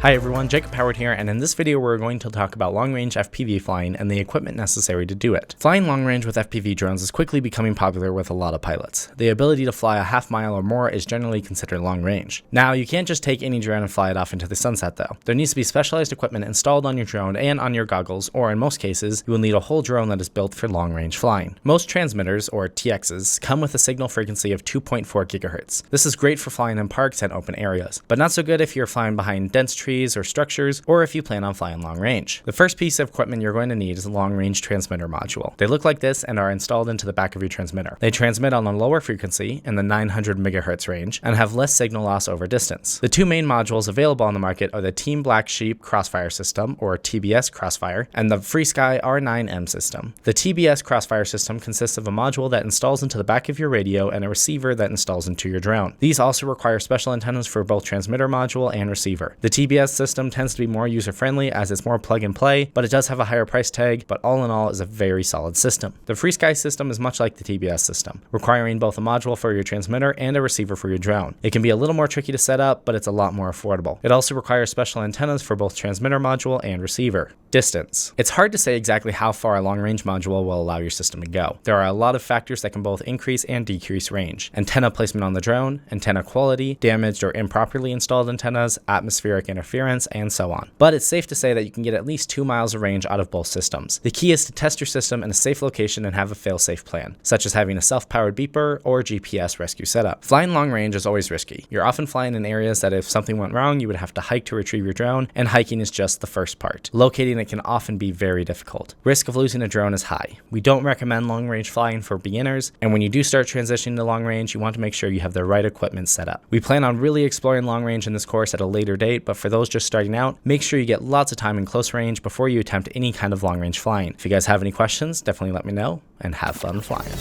Hi everyone, Jacob Howard here, and in this video we're going to talk about long-range FPV flying and the equipment necessary to do it. Flying long-range with FPV drones is quickly becoming popular with a lot of pilots. The ability to fly a half mile or more is generally considered long-range. Now, you can't just take any drone and fly it off into the sunset though. There needs to be specialized equipment installed on your drone and on your goggles, or in most cases, you will need a whole drone that is built for long-range flying. Most transmitters, or TXs, come with a signal frequency of 2.4 GHz. This is great for flying in parks and open areas, but not so good if you're flying behind dense trees or structures, or if you plan on flying long range. The first piece of equipment you're going to need is a long range transmitter module. They look like this and are installed into the back of your transmitter. They transmit on a lower frequency in the 900 MHz range and have less signal loss over distance. The two main modules available on the market are the Team Black Sheep Crossfire system, or TBS Crossfire, and the FrSky R9M system. The TBS Crossfire system consists of a module that installs into the back of your radio and a receiver that installs into your drone. These also require special antennas for both transmitter module and receiver. The TBS system tends to be more user-friendly as it's more plug and play, but it does have a higher price tag, but all in all is a very solid system. The FrSky system is much like the TBS system, requiring both a module for your transmitter and a receiver for your drone. It can be a little more tricky to set up, but it's a lot more affordable. It also requires special antennas for both transmitter module and receiver. Distance. It's hard to say exactly how far a long-range module will allow your system to go. There are a lot of factors that can both increase and decrease range. Antenna placement on the drone, antenna quality, damaged or improperly installed antennas, atmospheric interference, and so on. But it's safe to say that you can get at least 2 miles of range out of both systems. The key is to test your system in a safe location and have a fail-safe plan, such as having a self-powered beeper or GPS rescue setup. Flying long range is always risky. You're often flying in areas that if something went wrong, you would have to hike to retrieve your drone, and hiking is just the first part. Locating it can often be very difficult. Risk of losing a drone is high. We don't recommend long-range flying for beginners, and when you do start transitioning to long range, you want to make sure you have the right equipment set up. We plan on really exploring long range in this course at a later date, but for those just starting out, make sure you get lots of time in close range before you attempt any kind of long range flying. If you guys have any questions, definitely let me know, and have fun flying.